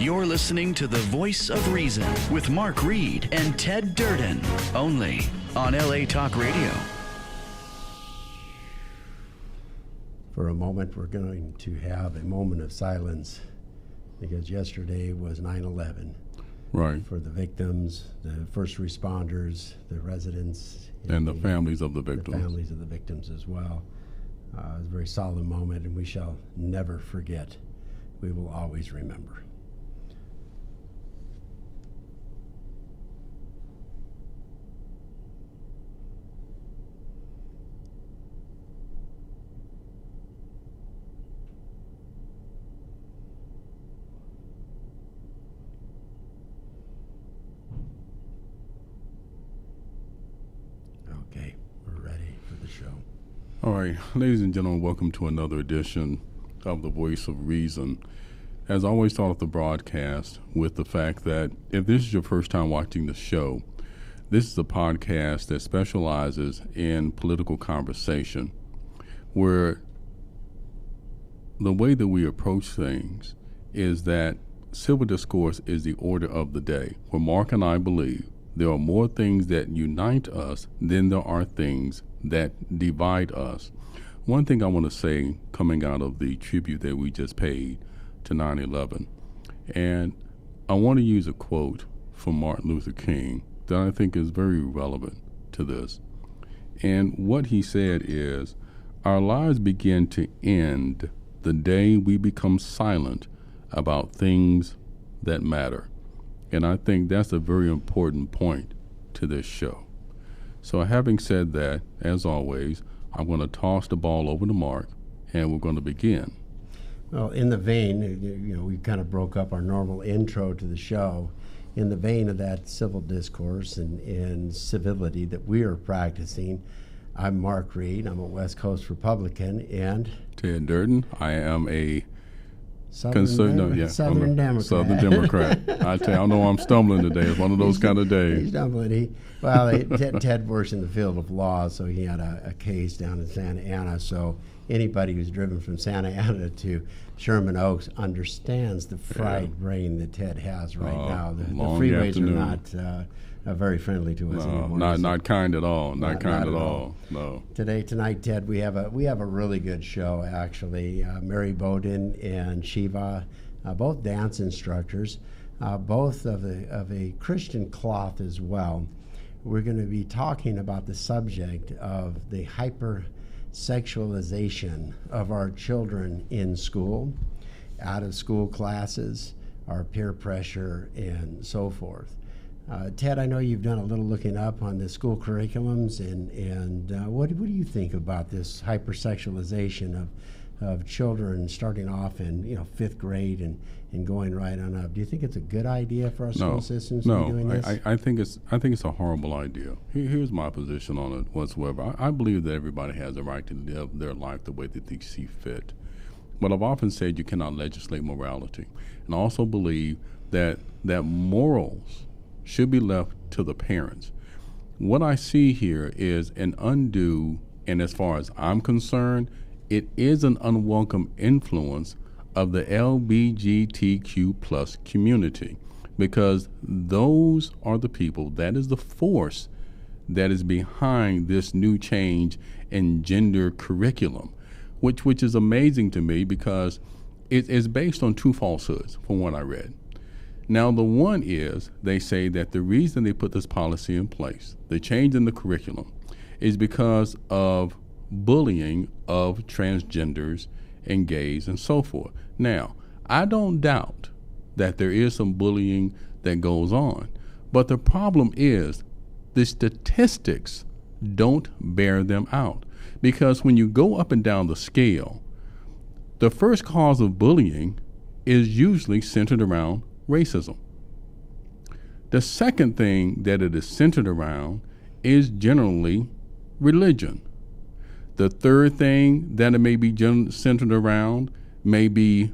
You're listening to The Voice of Reason with Mark Reed and Ted Durden, only on LA Talk Radio. For a moment, we're going to have a moment of silence because yesterday was 9/11. Right. For the victims, the first responders, the residents. And the families of the victims. The families of the victims as well. It was a very solemn moment, and we shall never forget. We will always remember. Okay, we're ready for the show. All right, ladies and gentlemen, welcome to another edition of The Voice of Reason. As I always start off the broadcast with the fact that if this is your first time watching the show, this is a podcast that specializes in political conversation, where the way that we approach things is that civil discourse is the order of the day, where Mark and I believe there are more things that unite us than there are things that divide us. One thing I want to say coming out of the tribute that we just paid to 9/11, and I want to use a quote from Martin Luther King that I think is very relevant to this. And what he said is, our lives begin to end the day we become silent about things that matter. And I think that's a very important point to this show. So having said that, as always, I'm going to toss the ball over to Mark, and we're going to begin. Well, in the vein, we kind of broke up our normal intro to the show. In the vein of that civil discourse and civility that we are practicing, I'm Mark Reed. I'm a West Coast Republican, and Ted Durden. I am a Southern Democrat. Southern Democrat. I tell you, I know I'm stumbling today. It's one of those kind of days. He's stumbling. Ted works in the field of law, so he had a case down in Santa Ana. So anybody who's driven from Santa Ana to Sherman Oaks understands the fried brain that Ted has right now. The freeways afternoon. Are not very friendly to us anymore. Not kind at all. Not kind at all. No. Tonight, Ted, we have a really good show actually. Mary Bowden and Shiva, both dance instructors, both of a Christian cloth as well. We're going to be talking about the subject of the hyper-sexualization of our children in school, out of school classes, our peer pressure, and so forth. Ted, I know you've done a little looking up on the school curriculums, and what do you think about this hypersexualization of children starting off in fifth grade and going right on up? Do you think it's a good idea for our school systems to be doing this? I think it's a horrible idea. Here's my position on it whatsoever. I believe that everybody has a right to live their life the way that they see fit. But I've often said you cannot legislate morality, and I also believe that morals should be left to the parents. What I see here is an undue, and as far as I'm concerned, it is an unwelcome influence of the LGBTQ plus community, because those are the people, that is the force that is behind this new change in gender curriculum, which is amazing to me because it is based on two falsehoods from what I read. Now, the one is they say that the reason they put this policy in place, the change in the curriculum, is because of bullying of transgenders and gays and so forth. Now, I don't doubt that there is some bullying that goes on, but the problem is the statistics don't bear them out, because when you go up and down the scale, the first cause of bullying is usually centered around racism. The second thing that it is centered around is generally religion. The third thing that it may be centered around may be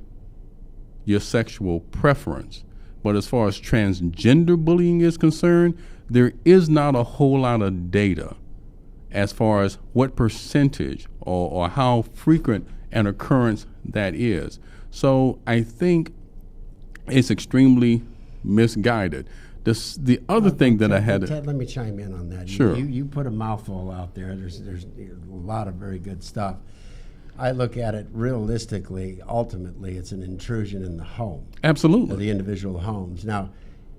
your sexual preference. But as far as transgender bullying is concerned, there is not a whole lot of data as far as what percentage or how frequent an occurrence that is. So I think It's extremely misguided. The other thing that I had. Ted, let me chime in on that. Sure. You put a mouthful out there. There's a lot of very good stuff. I look at it realistically. Ultimately, it's an intrusion in the home. Absolutely. The individual homes. Now,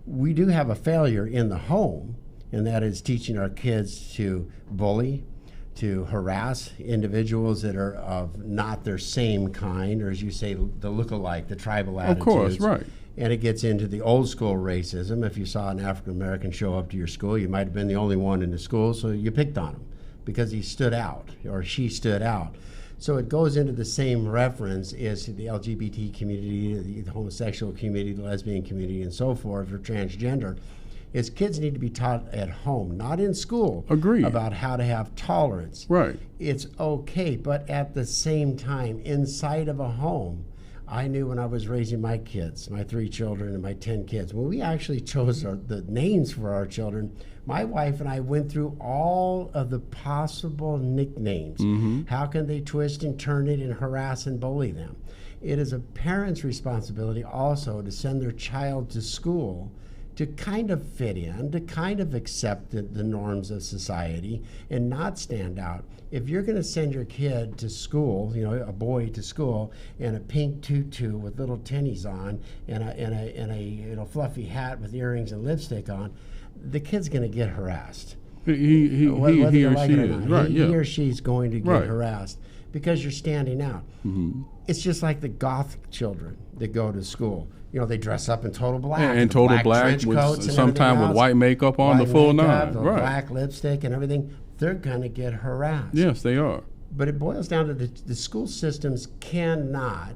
we do have a failure in the home, and that is teaching our kids to bully, to harass individuals that are of not their same kind, or as you say, the look-alike, the tribal attitudes. Of course, right. And it gets into the old school racism. If you saw an African American show up to your school, you might have been the only one in the school, so you picked on him because he stood out or she stood out. So it goes into the same reference as the LGBT community, the homosexual community, the lesbian community, and so forth, or transgender. Is kids need to be taught at home, not in school. Agreed. About how to have tolerance. Right. It's okay, but at the same time, inside of a home, I knew when I was raising my kids, my 3 children and my 10 kids, when we actually chose the names for our children, my wife and I went through all of the possible nicknames. Mm-hmm. How can they twist and turn it and harass and bully them? It is a parent's responsibility also to send their child to school to kind of fit in, to kind of accept the norms of society and not stand out. If you're going to send your kid to school, a boy to school, in a pink tutu with little tennies on and a fluffy hat with earrings and lipstick on, the kid's going to get harassed. He or she is. Right, he or she's going to get harassed because you're standing out. Mm-hmm. It's just like the goth children that go to school. They dress up in total black. And total black with sometimes with white makeup on, the full nine. Right. Black lipstick and everything. They're going to get harassed. Yes, they are. But it boils down to the school systems cannot,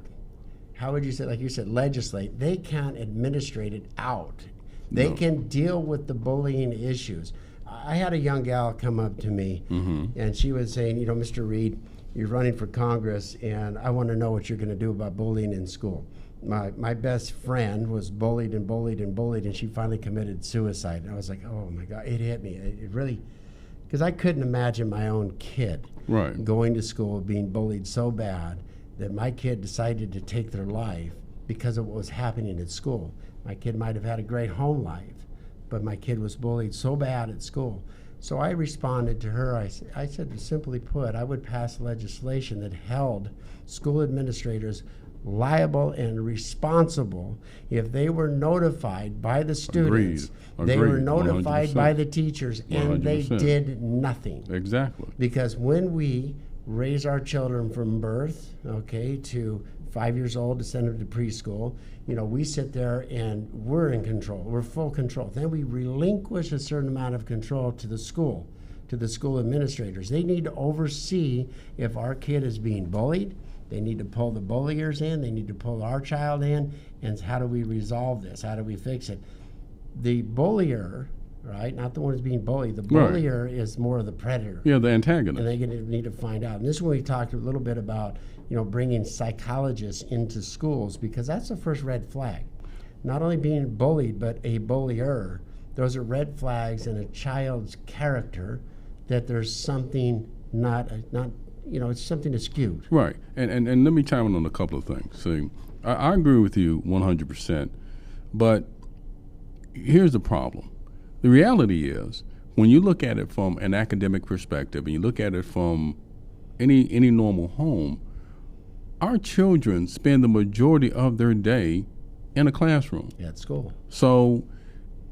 how would you say, like you said, legislate. They can't administrate it out. They can deal with the bullying issues. I had a young gal come up to me, and she was saying, Mr. Reed, you're running for Congress, and I want to know what you're going to do about bullying in school. My best friend was bullied and bullied and bullied, and she finally committed suicide. And I was like, oh my God, it hit me. It really, because I couldn't imagine my own kid going to school being bullied so bad that my kid decided to take their life because of what was happening at school. My kid might have had a great home life, but my kid was bullied so bad at school. So I responded to her. I said, simply put, I would pass legislation that held school administrators liable and responsible if they were notified by the students. Agreed. They were notified 100%. By the teachers, and 100%. they did nothing. Exactly. Because when we raise our children from birth, to 5 years old to send them to preschool, we sit there and we're in control. We're full control. Then we relinquish a certain amount of control to the school administrators. They need to oversee if our kid is being bullied. They need to pull the bulliers in. They need to pull our child in. And how do we resolve this? How do we fix it? The bullier, right, not the one who's being bullied, the bullier is more of the predator. Yeah, the antagonist. And they need to find out. And this is when we talked a little bit about, bringing psychologists into schools, because that's the first red flag. Not only being bullied, but a bullier. Those are red flags in a child's character that there's something not it's something askew. Right. And let me chime in on a couple of things. See, I agree with you 100%, but here's the problem. The reality is, when you look at it from an academic perspective and you look at it from any normal home, our children spend the majority of their day in a classroom. At school. So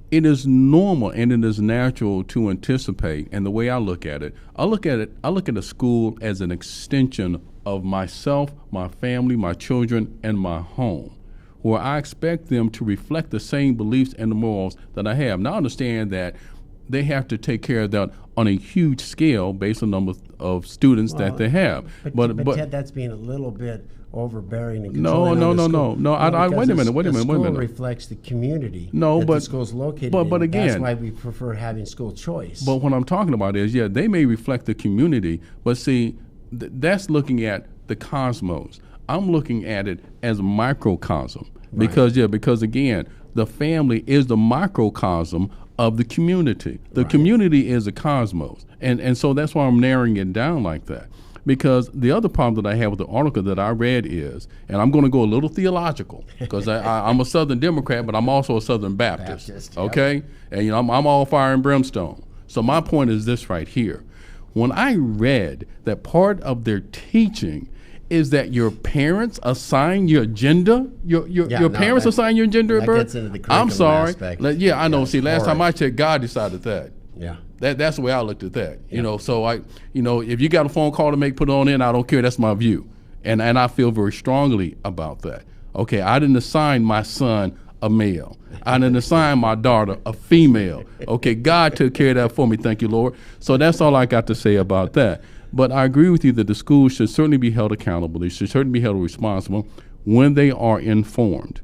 it is normal and it is natural to anticipate. And the way I look at it, I look at a school as an extension of myself, my family, my children, and my home, where I expect them to reflect the same beliefs and the morals that I have. Now I understand that they have to take care of that on a huge scale based on the number of students that they have. But Ted, that's being a little bit overbearing and No. Wait a minute. The school reflects the community that the school's located in. But again, that's why we prefer having school choice. But what I'm talking about is, they may reflect the community, but see, that's looking at the cosmos. I'm looking at it as a microcosm. Because again, the family is the microcosm of the community. The community is a cosmos. And so that's why I'm narrowing it down like that. because the other problem that I have with the article that I read is, and I'm going to go a little theological because I'm a Southern Democrat, but I'm also a Southern Baptist. Yep. Okay, and I'm all fire and brimstone. So my point is this right here: when I read that part of their teaching is that your parents assign your gender, your parents assign your gender at birth. Gets into the curriculum I'm sorry. aspect. I know. See, last time I horrid. checked, God decided that. Yeah. That's the way I looked at that. You know, so if you got a phone call to make, put it on in, I don't care. That's my view. And I feel very strongly about that. Okay, I didn't assign my son a male. I didn't assign my daughter a female. Okay, God took care of that for me. Thank you, Lord. So that's all I got to say about that. But I agree with you that the schools should certainly be held accountable. They should certainly be held responsible when they are informed.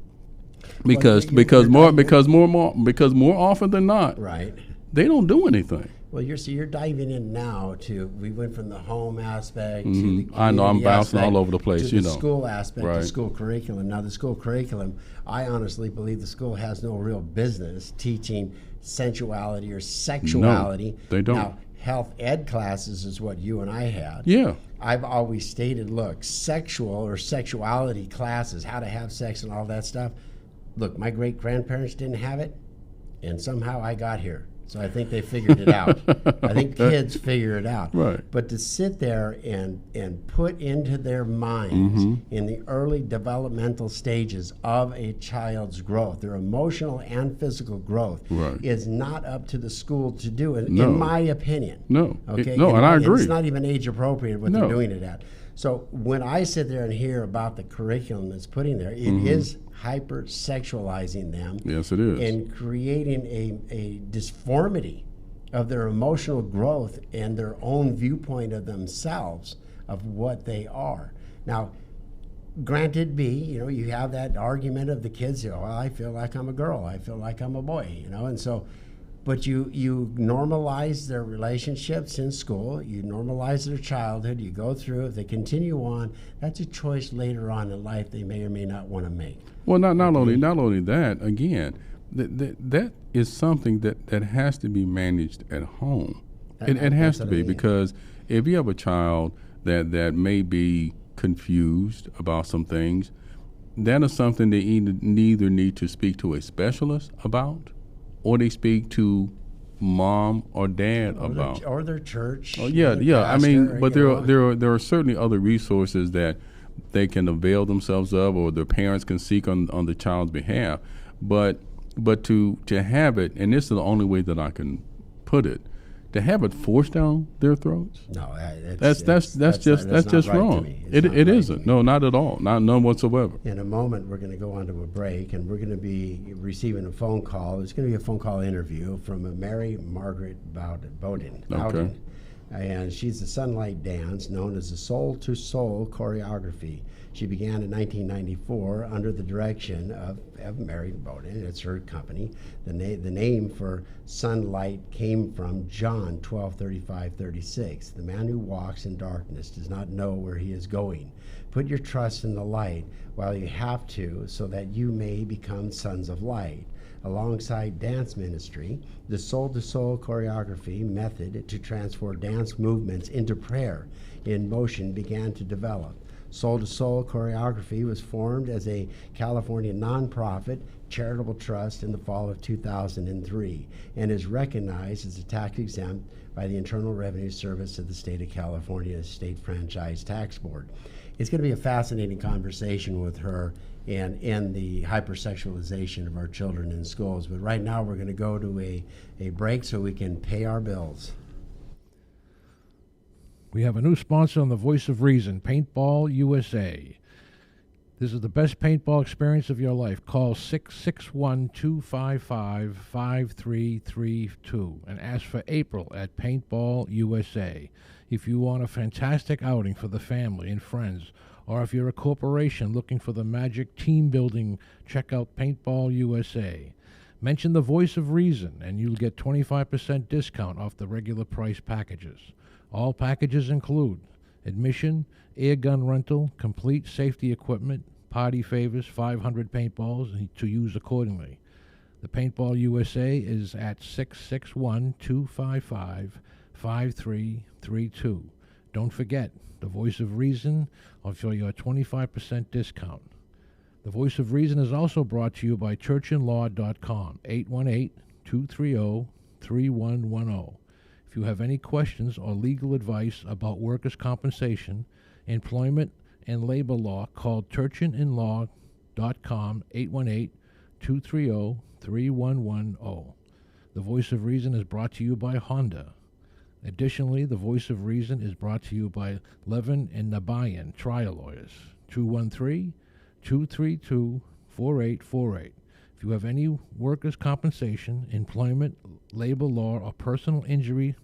Because more often than not, Right. they don't do anything. Well, you're diving in now to, we went from the home aspect to the Mm-hmm. I know, I'm community bouncing aspect all over the place, to you the know. school aspect, the Right. school curriculum. Now, the school curriculum, I honestly believe the school has no real business teaching sensuality or sexuality. they don't. Now, health ed classes is what you and I had. Yeah. I've always stated, look, sexual or sexuality classes, how to have sex and all that stuff. Look, my great-grandparents didn't have it, and somehow I got here. So I think they figured it out. I think kids figure it out. Right. But to sit there and put into their minds Mm-hmm. in the early developmental stages of a child's growth, their emotional and physical growth, Right. is not up to the school to do, No. in my opinion. No. Okay. No, and I agree. It's not even age appropriate what No. they're doing it at. So when I sit there and hear about the curriculum that's putting there, it Mm-hmm. is hyper-sexualizing them Yes, it is. and creating a disformity of their emotional growth and their own viewpoint of themselves, of what they are. Now, granted you have that argument of the kids, well, I feel like I'm a girl, I feel like I'm a boy, and so, but you normalize their relationships in school, you normalize their childhood, you go through, if they continue on, that's a choice later on in life they may or may not want to make. Well, not only that. Again, that is something that has to be managed at home. It has to be, because if you have a child that may be confused about some things, that is something they either need to speak to a specialist about, or they speak to mom or dad about, or their church. Oh yeah. I mean, but there are certainly other resources that they can avail themselves of, or their parents can seek on the child's behalf. But to have it, and this is the only way that I can put it, to have it forced down their throats. No, That's just wrong. It isn't. No, not at all. None whatsoever. In a moment, we're going to go on to a break, and we're going to be receiving a phone call. It's going to be a phone call interview from a Mary Margaret Bowden. Okay. And she's a Sunlight Dance, known as the Soul to Soul choreography. She began in 1994 under the direction of Mary Bowden. It's her company. The name for Sunlight came from John 12:35-36. The man who walks in darkness does not know where he is going. Put your trust in the light while you have to, so that you may become sons of light. Alongside dance ministry, the soul-to-soul choreography method to transform dance movements into prayer in motion began to develop. Soul-to-Soul choreography was formed as a California nonprofit charitable trust in the fall of 2003 and is recognized as a tax exempt by the Internal Revenue Service of the state of California State Franchise Tax Board. It's going to be a fascinating conversation with her and the hypersexualization of our children in schools. But right now we're going to go to a break so we can pay our bills. We have a new sponsor on the Voice of Reason, Paintball USA. This is the best paintball experience of your life. Call 661-255-5332 and ask for April at Paintball USA. If you want a fantastic outing for the family and friends, or if you're a corporation looking for the magic team building, check out Paintball USA. Mention the Voice of Reason and you'll get 25% discount off the regular price packages. All packages include admission, air gun rental, complete safety equipment, party favors, 500 paintballs to use accordingly. The Paintball USA is at 661-255-5332. Don't forget, the Voice of Reason will show you a 25% discount. The Voice of Reason is also brought to you by churchandlaw.com, 818-230-3110. If you have any questions or legal advice about workers' compensation, employment, and labor law, call churchandlaw.com, 818-230-3110. The Voice of Reason is brought to you by Honda. Additionally, the Voice of Reason is brought to you by Levin and Nabayan Trial Lawyers, 213-232-4848. If you have any workers' compensation, employment, labor law, or personal injury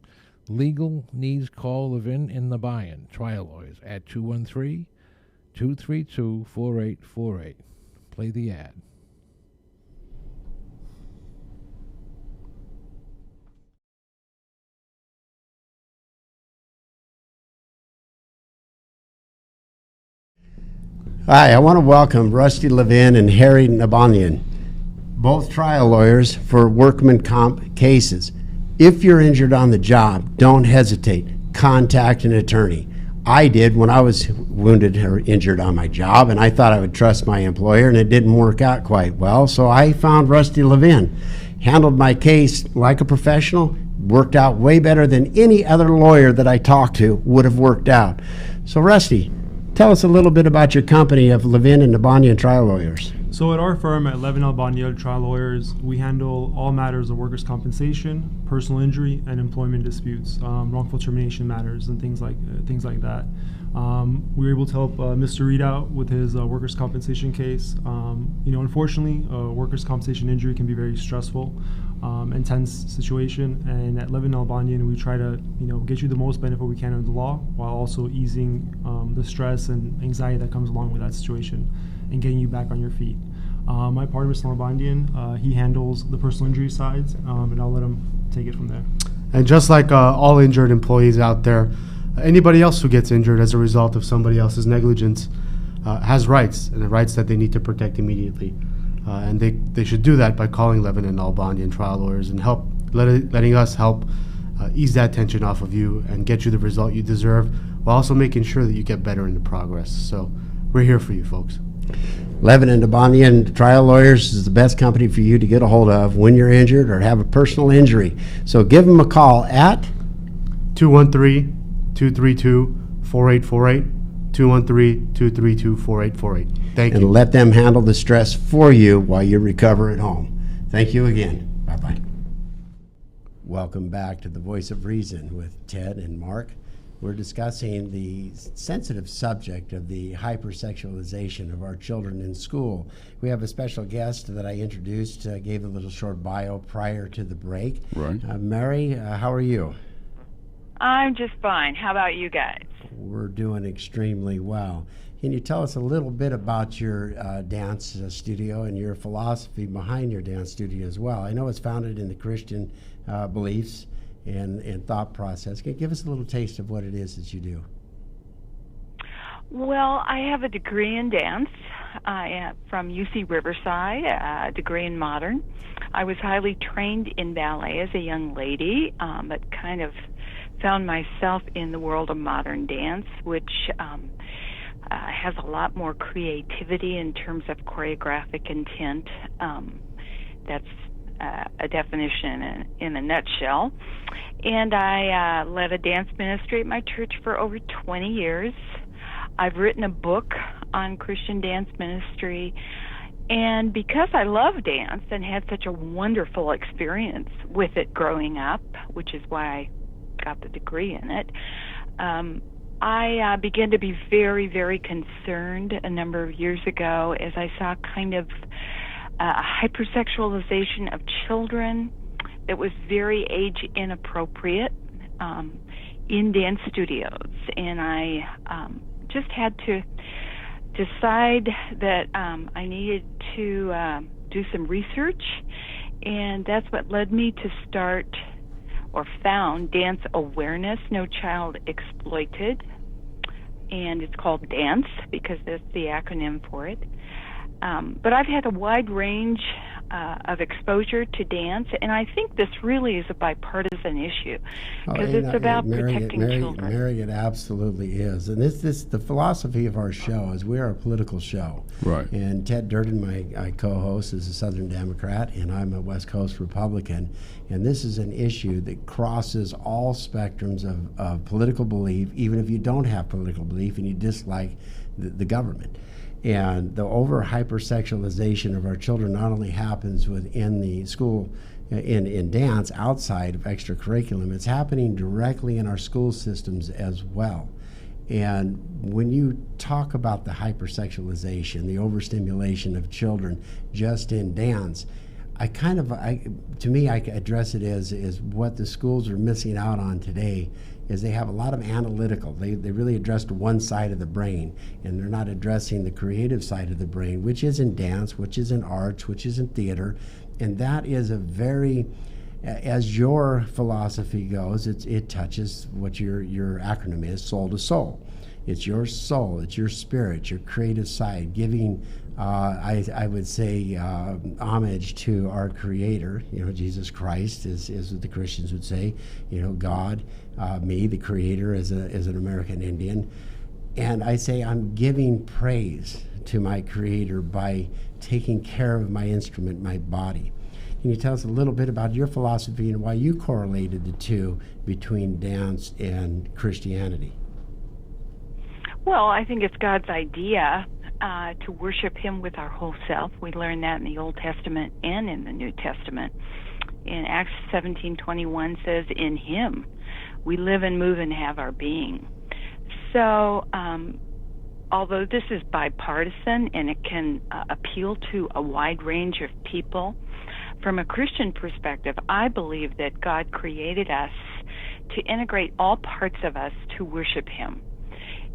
legal needs, call Levin and Nabayan Trial Lawyers at 213-232-4848. Play the ad. Hi, I want to welcome Rusty Levin and Harry Nabanian, both trial lawyers for workman comp cases. If you're injured on the job, don't hesitate. Contact an attorney. I did when I was wounded or injured on my job, and I thought I would trust my employer, and it didn't work out quite well, so I found Rusty Levin. Handled my case like a professional, worked out way better than any other lawyer that I talked to would have worked out. So Rusty, tell us a little bit about your company of Levin and Nabanian Trial Lawyers. So at our firm at Levin Albania Trial Lawyers, we handle all matters of workers' compensation, personal injury, and employment disputes, wrongful termination matters, and things like that. We were able to help Mr. Reed out with his workers' compensation case. Unfortunately, workers' compensation injury can be very stressful, intense situation. And at Levin Albanian, we try to get you the most benefit we can of the law, while also easing the stress and anxiety that comes along with that situation, and getting you back on your feet. My partner, Mr. Albanian, he handles the personal injury sides, and I'll let him take it from there. And just like all injured employees out there, anybody else who gets injured as a result of somebody else's negligence has rights, and the rights that they need to protect immediately. And they should do that by calling Levin and Albanian Trial Lawyers and letting us help ease that tension off of you and get you the result you deserve, while also making sure that you get better in the progress. So we're here for you, folks. Levin and Nabanian Trial Lawyers is the best company for you to get a hold of when you're injured or have a personal injury. So give them a call at 213-232-4848, 213-232-4848. Thank you. and let them handle the stress for you while you recover at home. Thank you again. Bye-bye. Welcome back to the Voice of Reason with Ted and Mark. We're discussing the sensitive subject of the hyper-sexualization of our children in school. We have a special guest that I introduced, gave a little short bio prior to the break. Right. Mary, how are you? I'm just fine. How about you guys? We're doing extremely well. Can you tell us a little bit about your dance studio and your philosophy behind your dance studio as well? I know it's founded in the Christian beliefs and thought process. Can you give us a little taste of what it is that you do? Well, I have a degree in dance from UC Riverside, a degree in modern. I was highly trained in ballet as a young lady, but kind of found myself in the world of modern dance, which has a lot more creativity in terms of choreographic intent. That's a definition in a nutshell. And I led a dance ministry at my church for over 20 years. I've written a book on Christian dance ministry. And because I love dance and had such a wonderful experience with it growing up, which is why I got the degree in it, I began to be very, very concerned a number of years ago as I saw kind of a hyper-sexualization of children that was very age inappropriate in dance studios. And I just had to decide that I needed to do some research, and that's what led me to start or found Dance Awareness, No Child Exploited, and it's called DANCE because that's the acronym for it. But I've had a wide range of exposure to dance, and I think this really is a bipartisan issue because and, it's about Mary, protecting children. Mary, it absolutely is. And this the philosophy of our show is we are a political show. Right. And Ted Durden, my co-host, is a Southern Democrat, and I'm a West Coast Republican. And this is an issue that crosses all spectrums of political belief, even if you don't have political belief and you dislike the government. And the hyper-sexualization of our children not only happens within the school in dance outside of extracurriculum, it's happening directly in our school systems as well. And when you talk about the hypersexualization, the overstimulation of children just in dance, to me, I address it as what the schools are missing out on today is they have a lot of analytical. They really address one side of the brain, and they're not addressing the creative side of the brain, which is in dance, which is in arts, which is in theater. And that is a very, as your philosophy goes, it touches what your acronym is, soul to soul. It's your soul, it's your spirit, your creative side, giving, I would say, homage to our Creator, Jesus Christ, is what the Christians would say, God, me, the Creator, as an American Indian. And I say I'm giving praise to my Creator by taking care of my instrument, my body. Can you tell us a little bit about your philosophy and why you correlated the two between dance and Christianity? Well, I think it's God's idea to worship Him with our whole self. We learn that in the Old Testament and in the New Testament. In Acts 17:21 says, "In Him we live and move and have our being." So, although this is bipartisan and it can appeal to a wide range of people, from a Christian perspective, I believe that God created us to integrate all parts of us to worship Him.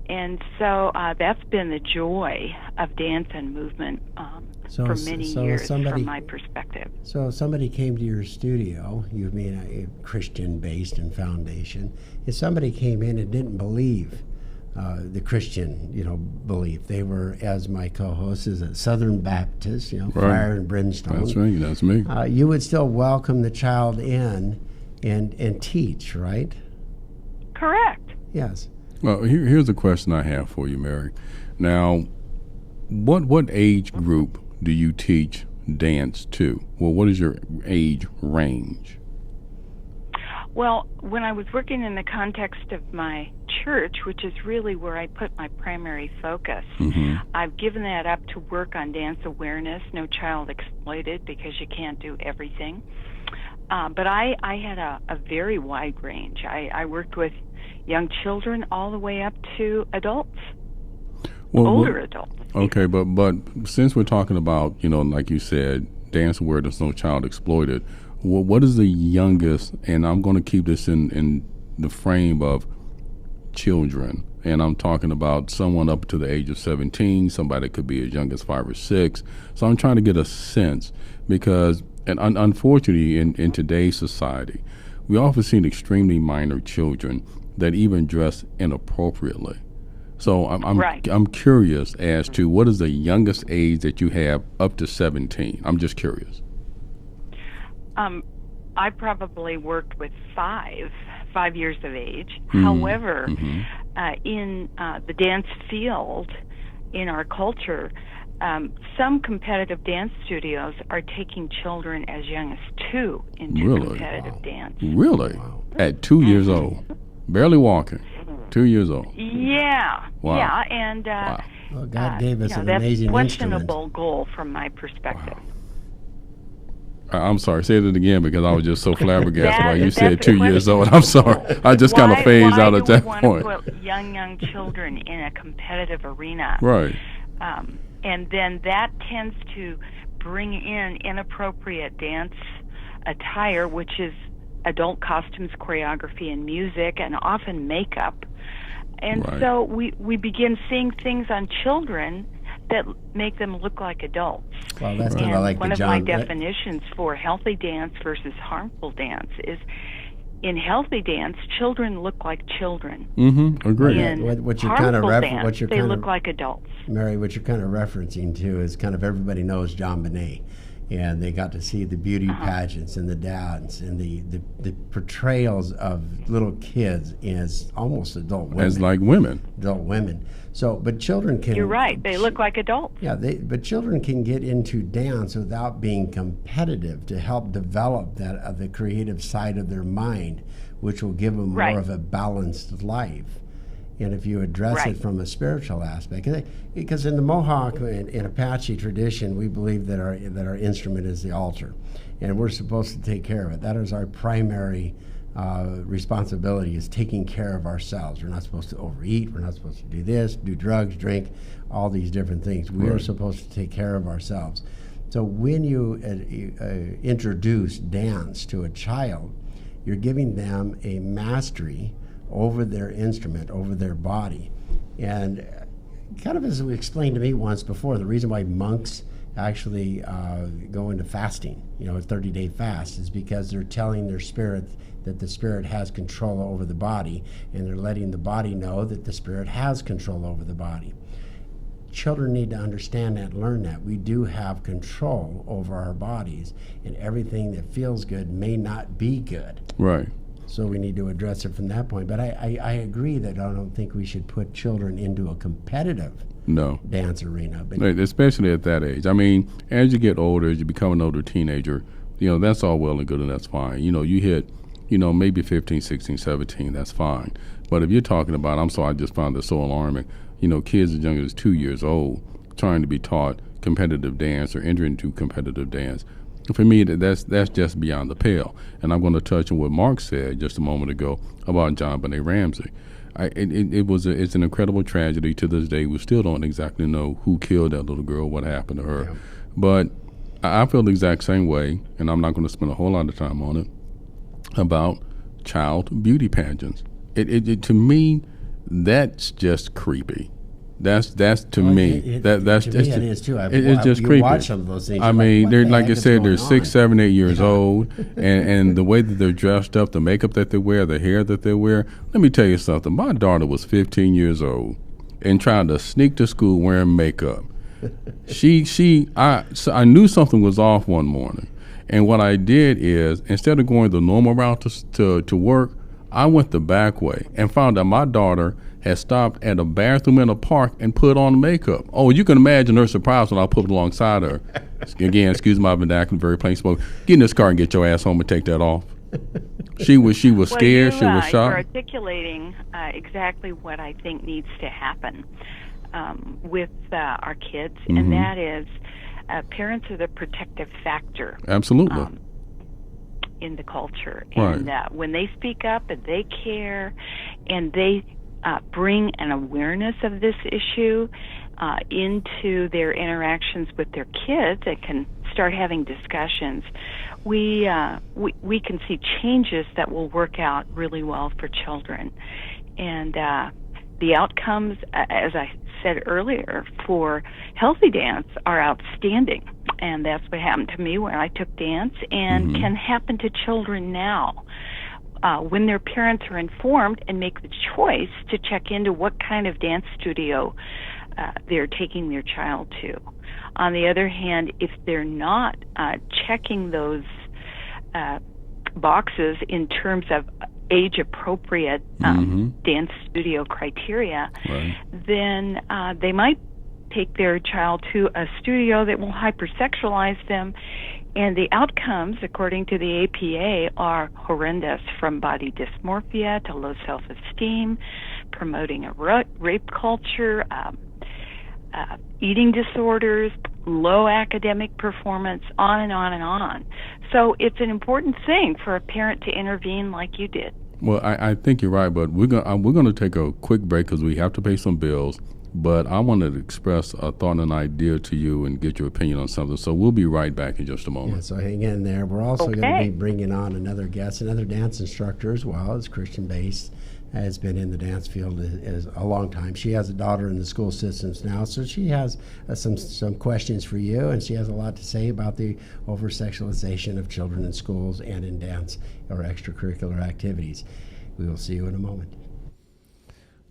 And so that's been the joy of dance and movement for many years from my perspective. So if somebody came to your studio, you mean a Christian-based and foundation, if somebody came in and didn't believe the Christian, belief, they were, as my co-host is a Southern Baptist, right. Fire and brimstone. That's right, that's me. You would still welcome the child in and teach, right? Correct. Yes. Well, here's a question I have for you, Mary. Now, what age group do you teach dance to? Well, what is your age range? Well, when I was working in the context of my church, which is really where I put my primary focus, I've given that up to work on dance awareness, no child exploited, because you can't do everything. But I had a very wide range. I worked with young children all the way up to adults, older adults. Okay, but since we're talking about, like you said, dance awareness, no child exploited, what is the youngest, and I'm going to keep this in the frame of children, and I'm talking about someone up to the age of 17, somebody that could be as young as 5 or 6. So I'm trying to get a sense because, and unfortunately in today's society, we often see extremely minor children that even dress inappropriately. So I'm curious as to what is the youngest age that you have up to 17. I'm just curious. I probably worked with 5 years of age. However, in the dance field, in our culture, some competitive dance studios are taking children as young as 2 into competitive dance. Really? Wow. At 2 years old? Barely walking. 2 years old. Yeah. Wow. Yeah, and well, God gave us an that's amazing questionable goal from my perspective. Wow. I'm sorry, say it again because I was just so flabbergasted while you said 2 years old. I'm sorry. I just kind of phased out at that point. Why do we want to put young children in a competitive arena? Right. And then that tends to bring in inappropriate dance attire, which is adult costumes, choreography, and music, and often makeup. And so we begin seeing things on children that make them look like adults. Well, that's kind of like one of my definitions for healthy dance versus harmful dance is, in healthy dance, children look like children. Agree. In harmful dance, they look like adults. Mary, what you're kind of referencing to is kind of everybody knows John Bonet. and they got to see the beauty pageants and the dance and the portrayals of little kids as almost adult women. As like women. Adult women. So, but children can... You're right. They look like adults. Yeah, but children can get into dance without being competitive to help develop that the creative side of their mind, which will give them more of a balanced life. And if you address it from a spiritual aspect, because in the Mohawk and Apache tradition, we believe that our instrument is the altar, and we're supposed to take care of it. That is our primary responsibility, is taking care of ourselves. We're not supposed to overeat. We're not supposed to do this, do drugs, drink, all these different things. We are supposed to take care of ourselves. So when you introduce dance to a child, you're giving them a mastery over their instrument, over their body. And kind of as we explained to me once before, the reason why monks actually go into fasting, a 30-day fast, is because they're telling their spirit that the spirit has control over the body, and they're letting the body know that the spirit has control over the body. Children need to understand that, learn that. We do have control over our bodies, and everything that feels good may not be good. Right. So we need to address it from that point. But I agree that I don't think we should put children into a competitive dance arena. But especially at that age. I mean, as you get older, as you become an older teenager, that's all well and good, and that's fine. You hit, maybe 15, 16, 17, that's fine. But if you're talking about, I just found this so alarming, kids as young as 2 years old trying to be taught competitive dance or enter into competitive dance. For me, that's just beyond the pale. And I'm going to touch on what Mark said just a moment ago about John Benet Ramsey. It's an incredible tragedy. To this day, we still don't exactly know who killed that little girl, what happened to her. Yeah. But I feel the exact same way, and I'm not going to spend a whole lot of time on it, about child beauty pageants. To me, that's just creepy. That's to me. That's to me it is too. It's just creepy. Watch some of those things. I mean, they're like I said, they're 6, 7, 8 years old, and the way that they're dressed up, the makeup that they wear, the hair that they wear. Let me tell you something. My daughter was 15 years old and trying to sneak to school wearing makeup. I knew something was off one morning, and what I did is, instead of going the normal route to work, I went the back way and found that my daughter had stopped at a bathroom in a park and put on makeup. Oh, you can imagine her surprise when I put it alongside her. Again, excuse my vernacular, very plain spoken. Get in this car and get your ass home and take that off. She was scared. She was shocked. You're articulating exactly what I think needs to happen with our kids, and that is parents are the protective factor. Absolutely. In the culture. Right. And when they speak up and they care and they bring an awareness of this issue into their interactions with their kids and can start having discussions, we can see changes that will work out really well for children. And the outcomes, as I said earlier, for healthy dance are outstanding. And that's what happened to me when I took dance, and can happen to children now. When their parents are informed and make the choice to check into what kind of dance studio they're taking their child to. On the other hand, if they're not checking those boxes in terms of age-appropriate dance studio criteria, then they might take their child to a studio that will hyper-sexualize them, and the outcomes, according to the APA, are horrendous, from body dysmorphia to low self-esteem, promoting a rape culture, eating disorders, low academic performance, on and on and on. So it's an important thing for a parent to intervene like you did. Well, I think you're right, but we're going to take a quick break because we have to pay some bills. But I wanted to express a thought and an idea to you and get your opinion on something. So we'll be right back in just a moment. Yeah, so hang in there. We're also going to be bringing on another guest, another dance instructor as well. It's Christian-based, has been in the dance field as a long time. She has a daughter in the school systems now, so she has some questions for you, and she has a lot to say about the over-sexualization of children in schools and in dance or extracurricular activities. We will see you in a moment.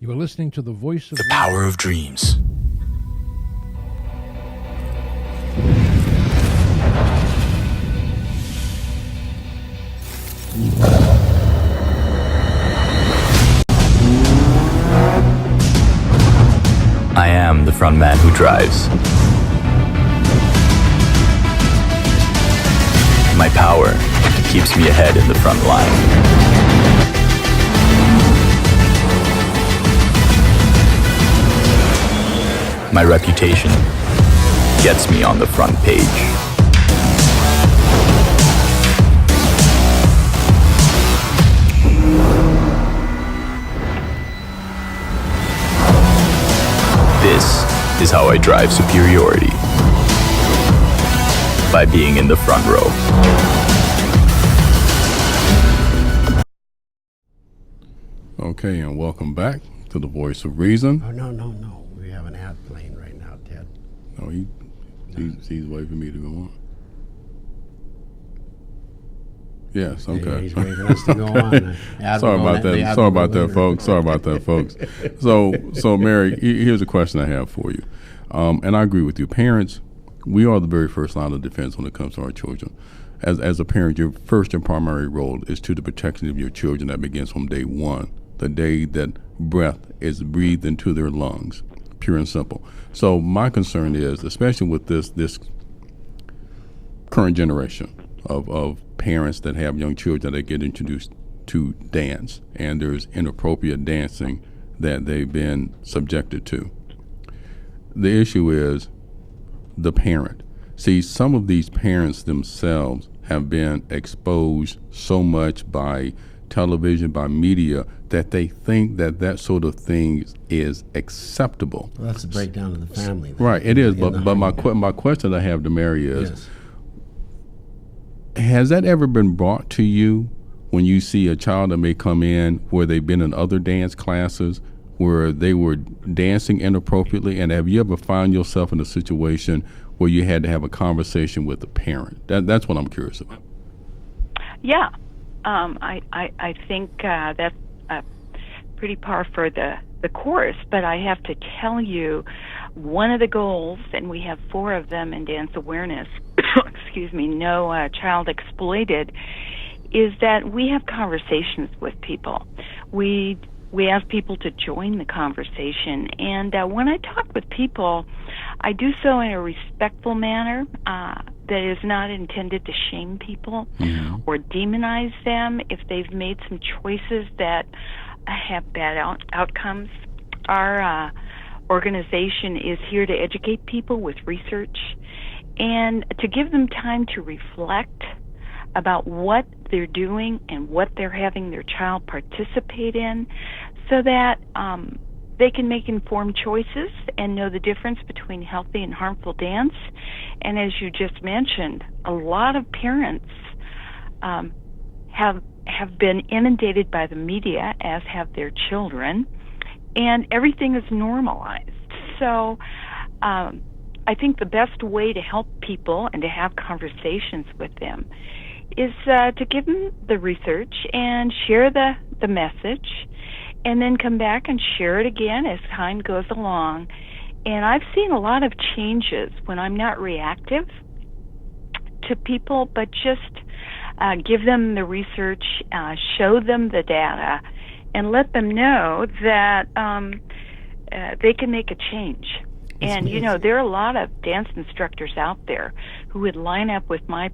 You are listening to the voice of the power of dreams. I am the front man who drives. My power keeps me ahead in the front line. My reputation gets me on the front page. This is how I drive superiority. By being in the front row. Okay, and welcome back to the Voice of Reason. Oh, no. We have an ad playing right now, Ted. Oh, he's waiting for me to go on. Yes, okay. He's waiting us to go on. Sorry about that, folks. So Mary, here's a question I have for you. And I agree with you. Parents, we are the very first line of defense when it comes to our children. As a parent, your first and primary role is to the protection of your children. That begins from day one, the day that breath is breathed into their lungs, pure and simple. So my concern is, especially with this current generation of parents that have young children that get introduced to dance, and there's inappropriate dancing that they've been subjected to. The issue is the parent. See, some of these parents themselves have been exposed so much by television, by media, that they think that sort of thing is acceptable. Well, that's the breakdown of the family. Then. Right, it is. But my question I have to Mary is, Yes. Has that ever been brought to you when you see a child that may come in where they've been in other dance classes where they were dancing inappropriately, and have you ever found yourself in a situation where you had to have a conversation with the parent? That's what I'm curious about. Yeah, I think that's pretty par for the course, but I have to tell you, one of the goals, and we have 4 of them in dance awareness, excuse me, no child exploited, is that we have conversations with people. We ask people to join the conversation, and when I talk with people, I do so in a respectful manner that is not intended to shame people or demonize them if they've made some choices that have bad outcomes. Our organization is here to educate people with research and to give them time to reflect about what they're doing and what they're having their child participate in, so that they can make informed choices and know the difference between healthy and harmful dance. And as you just mentioned, a lot of parents have been inundated by the media, as have their children, and everything is normalized. So I think the best way to help people and to have conversations with them is to give them the research and share the message, and then come back and share it again as time goes along. And I've seen a lot of changes when I'm not reactive to people, but just give them the research, show them the data, and let them know that they can make a change. And, you know, there are a lot of dance instructors out there who would line up with my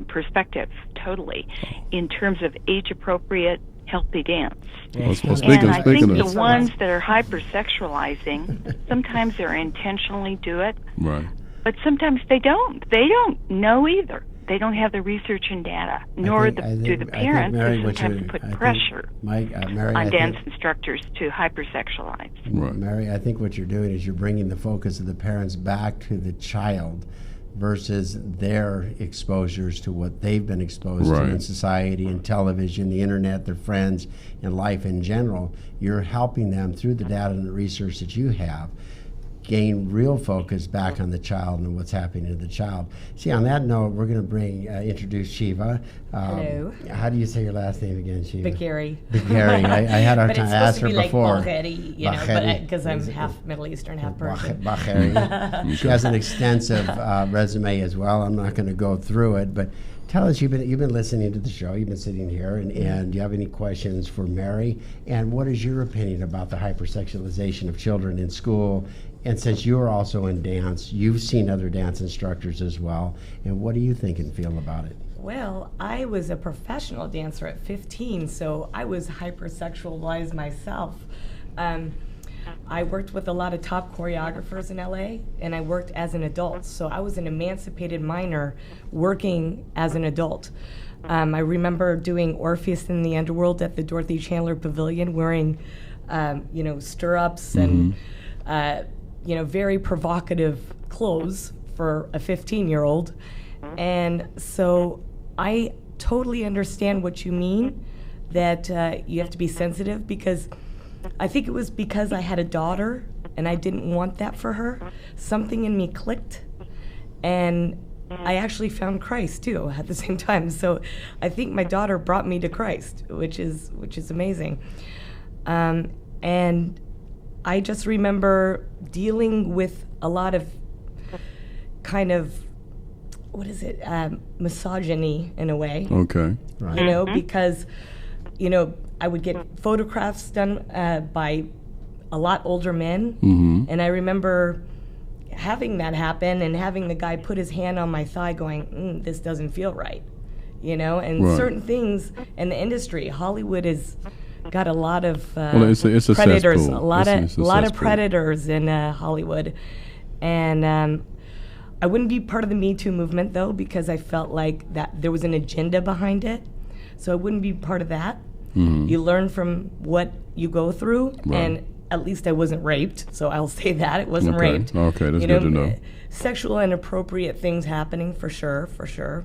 perspective totally in terms of age-appropriate, healthy dance. Well, And I think speaking the of, ones that are hyper-sexualizing, sometimes they're intentionally do it, right. but sometimes they don't. They don't know either. They don't have the research and data, nor do the parents, who sometimes put pressure on dance instructors to hypersexualize. Right. Mary, I think what you're doing is you're bringing the focus of the parents back to the child versus their exposures to what they've been exposed to in society and television, the internet, their friends, and life in general. You're helping them through the data and the research that you have gain real focus back on the child and what's happening to the child. See, on that note, we're going to introduce Shiva. Hello. How do you say your last name again, Shiva? Bakari. Bakari. I had our time to ask her before. Like you know, because I'm half Middle Eastern, half Persian. Bakari. She has an extensive resume as well. I'm not going to go through it, but Tell us, you've been listening to the show, you've been sitting here, and do you have any questions for Mary? And what is your opinion about the hypersexualization of children in school? And since you're also in dance, you've seen other dance instructors as well. And what do you think and feel about it? Well, I was a professional dancer at 15, so I was hypersexualized myself. I worked with a lot of top choreographers in LA, and I worked as an adult. So I was an emancipated minor working as an adult. I remember doing Orpheus in the Underworld at the Dorothy Chandler Pavilion, wearing, stirrups and, very provocative clothes for a 15-year-old. And so I totally understand what you mean, that you have to be sensitive, because I think it was because I had a daughter and I didn't want that for her. Something in me clicked, and I actually found Christ too at the same time. So I think my daughter brought me to Christ, which is amazing. And I just remember dealing with a lot of kind of, misogyny in a way. Okay. Right. Because, I would get photographs done by a lot older men. Mm-hmm. And I remember having that happen and having the guy put his hand on my thigh going, this doesn't feel right. And Right. certain things in the industry, Hollywood has got a lot of it's a predators, cesspool. a lot It's a of cesspool. predators in Hollywood. And I wouldn't be part of the Me Too movement, though, because I felt like that there was an agenda behind it. So I wouldn't be part of that. Mm-hmm. You learn from what you go through, Right. and at least I wasn't raped, so I'll say that. It wasn't Okay. raped. Okay, that's good to know. Sexual inappropriate things happening, for sure. So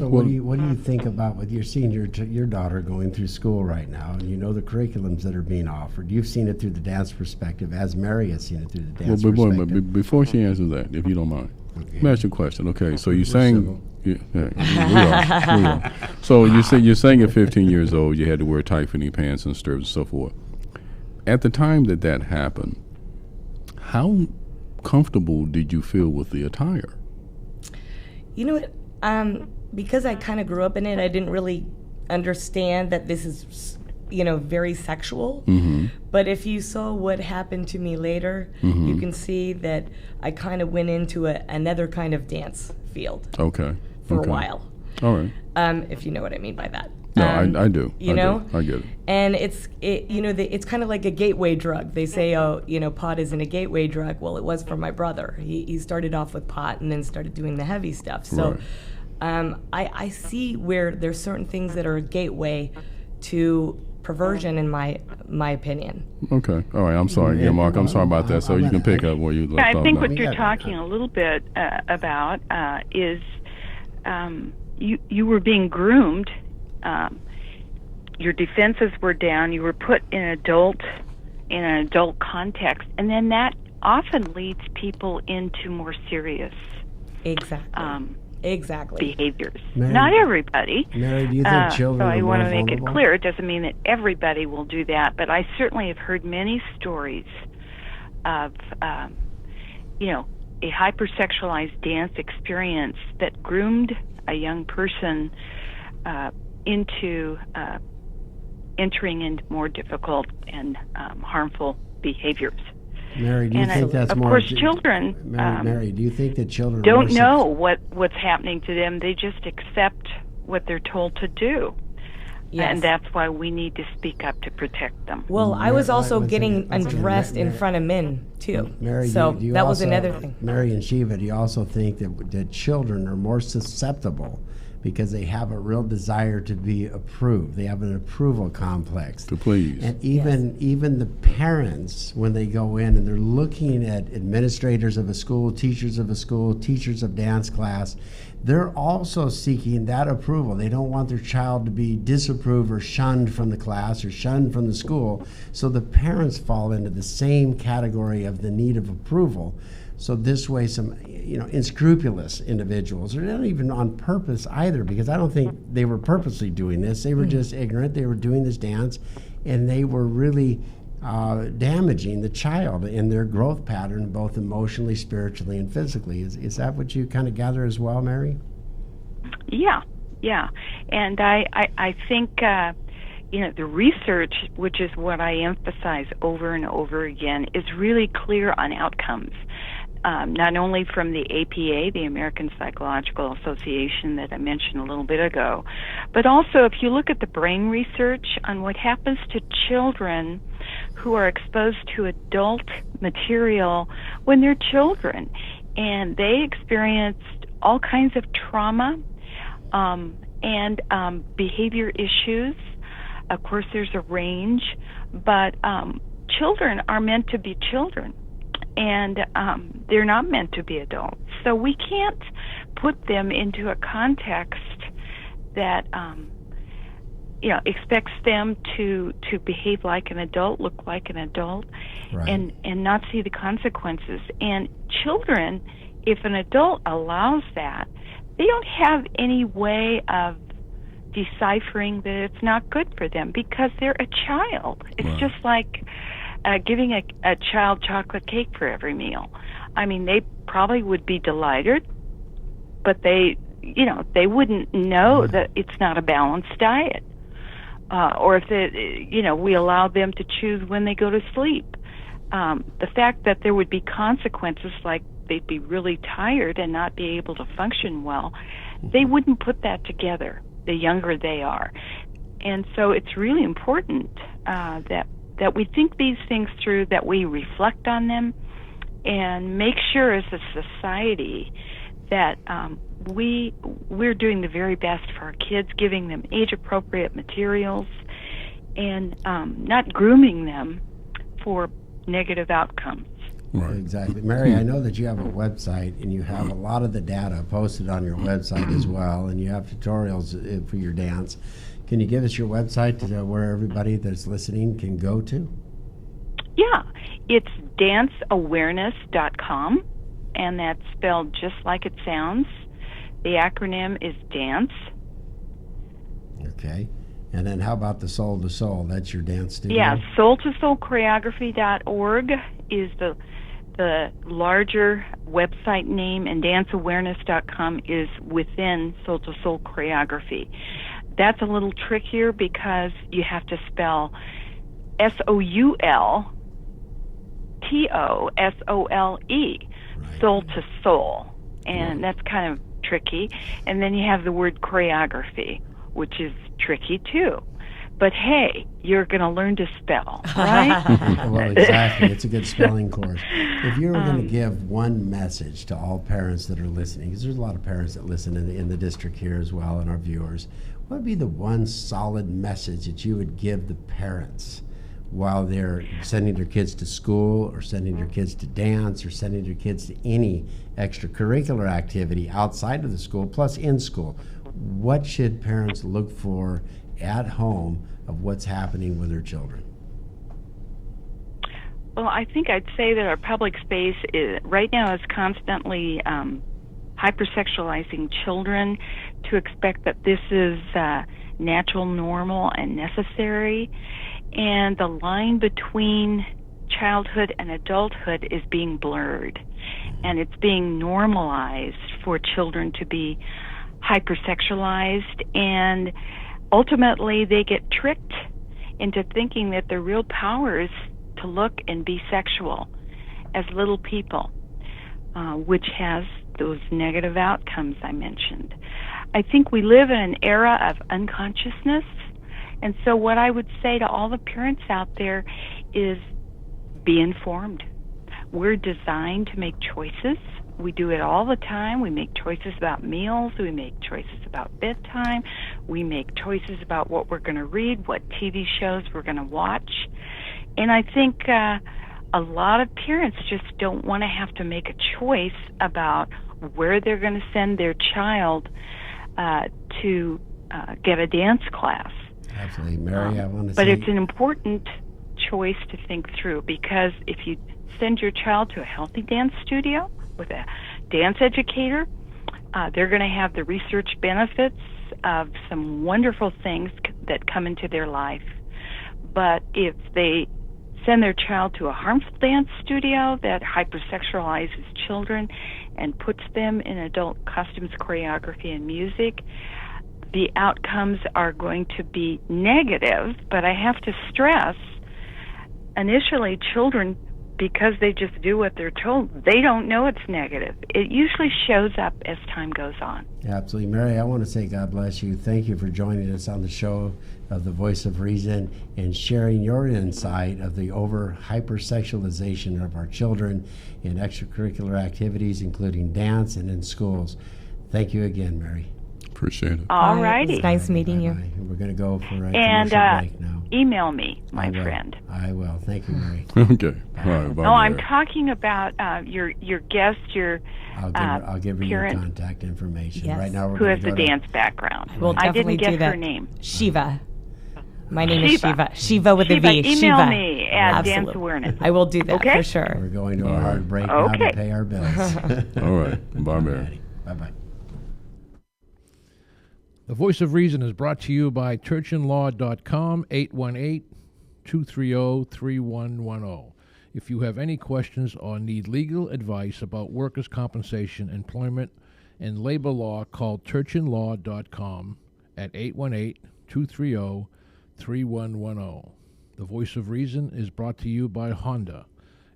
what do you think about with you're seeing your daughter going through school right now, and you know the curriculums that are being offered? You've seen it through the dance perspective, as Mary has seen it through the dance perspective. Before she answers that, if you don't mind, Okay. let me ask you a question. Okay, so you're We're saying, civil. we are. So you're saying at 15 years old you had to wear tight-fitting pants and stirrups and so forth. At the time that happened, how comfortable did you feel with the attire? You know what? Because I kind of grew up in it, I didn't really understand that this is, very sexual. Mm-hmm. But if you saw what happened to me later, Mm-hmm. you can see that I kind of went into another kind of dance field Okay. for Okay. a while. All right. If you know what I mean by that. No, I do. You I know? do. I get it. And it's kind of like a gateway drug. They say, pot isn't a gateway drug. Well, it was for my brother. He started off with pot and then started doing the heavy stuff. So Right. I see where there's certain things that are a gateway to perversion, in my opinion. Okay. All right. I'm sorry, yeah, Mark. I'm sorry about that. So you can pick up where you left off. I think now. what you're Yeah. talking a little bit about is you were being groomed. Your defenses were down. You were put in an adult context, and then that often leads people into more serious Exactly. behaviors. Mary- Not everybody. Mary, do you think children so are I more want to make it vulnerable? clear. It doesn't mean that everybody will do that, but I certainly have heard many stories of, a hypersexualized dance experience that groomed a young person into entering into more difficult and harmful behaviors. Mary, do you And think that's of more? course, children Mary, do you think that children don't are more know what's happening to them. They just accept what they're told to do. Yes. And that's why we need to speak up to protect them. Well, I was also One getting second, one second. undressed in Mary- front of men too. Mary, So do you that was also- another thing. Mary and Shiva, do you also think that children are more susceptible because they have a real desire to be approved? They have an approval complex. To please. And even the parents, when they go in and they're looking at administrators of a school, teachers of dance class, they're also seeking that approval. They don't want their child to be disapproved or shunned from the class or shunned from the school. So the parents fall into the same category of the need of approval. So this way, some unscrupulous individuals, or not even on purpose either, because I don't think they were purposely doing this. They were just ignorant. They were doing this dance, and they were really damaging the child in their growth pattern, both emotionally, spiritually, and physically. Is that what you kind of gather as well, Mary? Yeah, yeah. And I think, the research, which is what I emphasize over and over again, is really clear on outcomes. Not only from the APA, the American Psychological Association that I mentioned a little bit ago, but also if you look at the brain research on what happens to children who are exposed to adult material when they're children, and they experienced all kinds of trauma and behavior issues. Of course, there's a range, but children are meant to be children, and they're not meant to be adults. So we can't put them into a context that expects them to behave like an adult, look like an adult, Right. and not see the consequences. And children, if an adult allows that, they don't have any way of deciphering that it's not good for them because they're a child. It's Right. just like giving a child chocolate cake for every meal. I mean, they probably would be delighted, but they wouldn't know that it's not a balanced diet. Or if we allow them to choose when they go to sleep. The fact that there would be consequences, like they'd be really tired and not be able to function well, they wouldn't put that together the younger they are. And so it's really important that we think these things through, that we reflect on them, and make sure as a society that we're doing the very best for our kids, giving them age-appropriate materials, and not grooming them for negative outcomes. Right. Exactly. Mary, I know that you have a website, and you have a lot of the data posted on your website as well, and you have tutorials for your dance. Can you give us your website to where everybody that's listening can go to? Yeah, it's danceawareness.com, and that's spelled just like it sounds. The acronym is DANCE. Okay. And then how about the Soul to Soul? That's your dance studio? Yeah, soul-to-soul-choreography.org is the larger website name, and danceawareness.com is within Soul to Soul Choreography. That's a little trickier because you have to spell SOULTOSOLE, soul to soul, and that's kind of tricky. And then you have the word choreography, which is tricky too. But hey, you're going to learn to spell, right? Well, exactly. It's a good spelling course. If you were going to give one message to all parents that are listening, because there's a lot of parents that listen in the district here as well, and our viewers, what would be the one solid message that you would give the parents while they're sending their kids to school, or sending their kids to dance, or sending their kids to any extracurricular activity outside of the school, plus in school? What should parents look for at home of what's happening with their children? Well, I think I'd say that our public space right now is constantly hyper-sexualizing children, to expect that this is natural, normal, and necessary. And the line between childhood and adulthood is being blurred. And it's being normalized for children to be hyper-sexualized, and ultimately they get tricked into thinking that their real power is to look and be sexual as little people, which has those negative outcomes I mentioned. I think we live in an era of unconsciousness, and so what I would say to all the parents out there is be informed. We're designed to make choices. We do it all the time. We make choices about meals. We make choices about bedtime. We make choices about what we're going to read, what TV shows we're going to watch. And I think a lot of parents just don't want to have to make a choice about where they're going to send their child to get a dance class. Absolutely. Mary, I want to But say... it's an important choice to think through, because if you send your child to a healthy dance studio with a dance educator, they're going to have the research benefits of some wonderful things that come into their life. But if they send their child to a harmful dance studio that hypersexualizes children and puts them in adult costumes, choreography, and music, the outcomes are going to be negative. But I have to stress, initially children, because they just do what they're told, they don't know it's negative. It usually shows up as time goes on. Absolutely. Mary, I want to say God bless you. Thank you for joining us on the show of the Voice of Reason and sharing your insight of the hyper-sexualization of our children in extracurricular activities, including dance and in schools. Thank you again, Mary. Appreciate it. All righty. It's nice meeting you. Bye-bye. We're going to go for a And commercial break now. email me, my I will. friend. I will. Thank you, Mary. Okay. All right. Bye, No, I'm Mary. talking about your guest, your I'll give her your parent contact information. Yes. Right now we're who going has to a go dance background. We'll I definitely didn't do get her that. name. Shiva. My name is Shiva. Shiva. Shiva with a Shiva, V. email Shiva. me at Dance Absolutely. Awareness. I will do that Okay? for sure. We're going to a All hard right. break now Okay. to pay our bills. All right. Bye, Mary. Bye-bye. The Voice of Reason is brought to you by churchandlaw.com, 818-230-3110. If you have any questions or need legal advice about workers' compensation, employment, and labor law, call churchandlaw.com at 818-230-3110. The Voice of Reason is brought to you by Honda.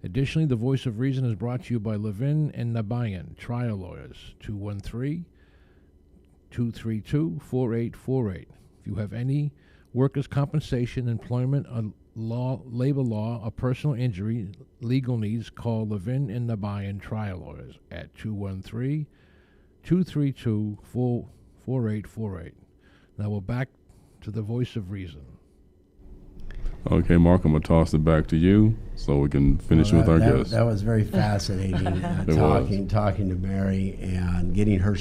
Additionally, The Voice of Reason is brought to you by Levin and Nabayan, trial lawyers, 213-232-4848. If you have any workers' compensation, employment, labor law, or personal injury legal needs, call Levin and Nabayan trial lawyers at 213-232-4848. Now we're back to the Voice of Reason. Okay, Mark, I'm going to toss it back to you so we can finish with our guest. That was very fascinating, talking to Mary and getting her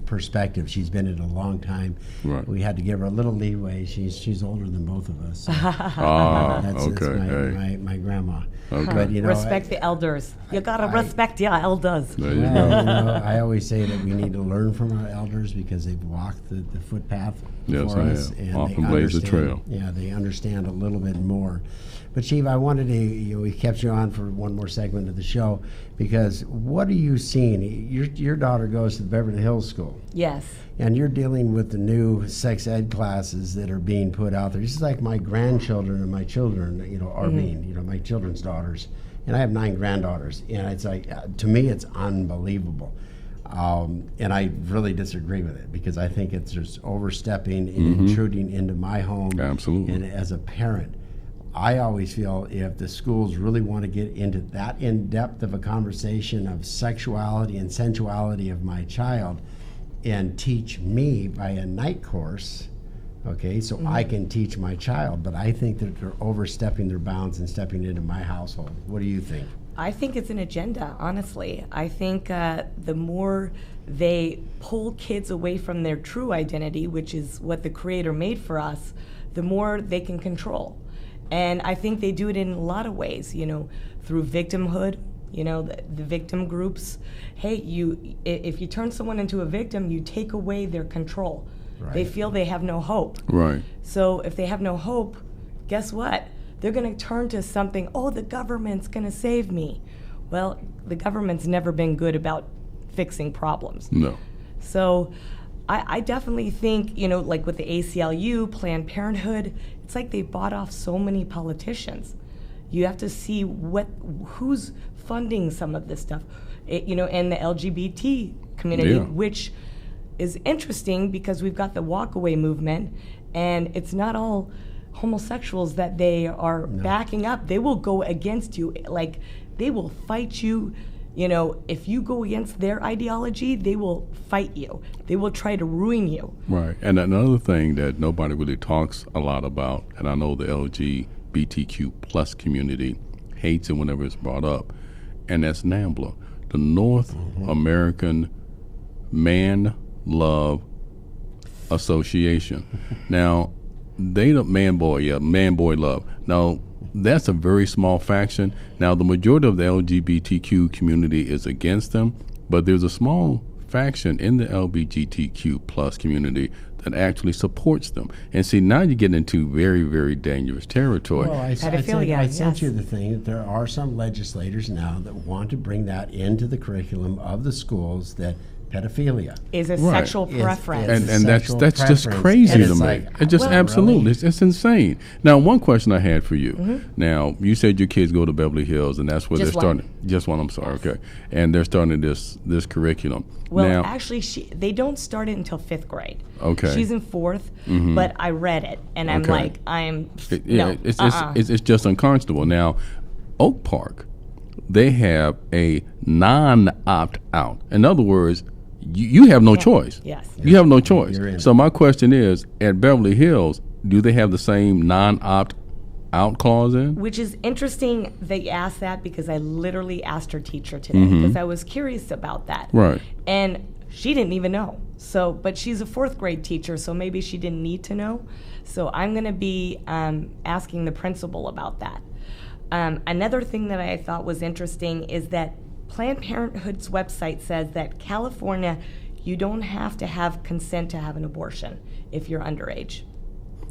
perspective. She's been in it a long time. Right. We had to give her a little leeway. She's older than both of us. So that's okay. my grandma. Okay. But, Respect the elders. You gotta respect your elders. There you Well, go. I always say that we need to learn from our elders because they've walked the footpath Yes, for I us. have. And Often they blaze the understand- trail. Yeah, they understand a little bit more. But Chief, I wanted to, we kept you on for one more segment of the show because what are you seeing? Your daughter goes to the Beverly Hills School. Yes. And you're dealing with the new sex ed classes that are being put out there. Just like my grandchildren and my children, are being, my children's daughters. And I have 9 granddaughters. And it's like, to me, it's unbelievable. And I really disagree with it because I think it's just overstepping and intruding into my home. Absolutely. And as a parent, I always feel if the schools really want to get into that in-depth of a conversation of sexuality and sensuality of my child and teach me by a night course, okay, so I can teach my child, but I think that they're overstepping their bounds and stepping into my household. What do you think? I think it's an agenda, honestly. I think the more they pull kids away from their true identity, which is what the Creator made for us, the more they can control. And I think they do it in a lot of ways, through victimhood, the victim groups. Hey, if you turn someone into a victim, you take away their control. Right. They feel they have no hope. Right. So if they have no hope, guess what? They're going to turn to something, the government's going to save me. Well, the government's never been good about fixing problems. No. So I definitely think, like with the ACLU, Planned Parenthood, it's like they bought off so many politicians. You have to see who's funding some of this stuff, and the LGBT community, Yeah. which is interesting because we've got the walkaway movement, and it's not all homosexuals that they are backing up. They will go against you, like they will fight you. If you go against their ideology, they will fight you. They will try to ruin you. Right. And another thing that nobody really talks a lot about, and I know the LGBTQ plus community hates it whenever it's brought up, and that's NAMBLA, the North American Man Love Association. Now, they the man boy love. Now, that's a very small faction. Now, the majority of the LGBTQ community is against them, but there's a small faction in the LGBTQ plus community that actually supports them. And see, now you get into very, very dangerous territory. Well, I Pedophilia, sent yes. you the thing that there are some legislators now that want to bring that into the curriculum of the schools, that pedophilia Is a Right. sexual preference. And that's sexual just preference. crazy And to it's me. like, It's just well, absolutely, really? it's insane. Now, one question I had for you. Now, you said your kids go to Beverly Hills, and that's where Just they're one. starting. Just one. I'm sorry. Okay, and they're starting this curriculum. Well, now, actually, they don't start it until 5th grade. Okay. She's in 4th, but I read it, and I'm Okay. like, no, it's just unconscionable. Now, Oak Park, they have a non-opt-out. In other words, you have no choice. Yes. You have no choice. You're in. So my question is, at Beverly Hills, do they have the same non-opt-out clause in? Which is interesting that you asked that, because I literally asked her teacher today, because I was curious about that. Right. And she didn't even know. So, but she's a 4th grade teacher, so maybe she didn't need to know. So I'm going to be asking the principal about that. Another thing that I thought was interesting is that Planned Parenthood's website says that California, you don't have to have consent to have an abortion if you're underage.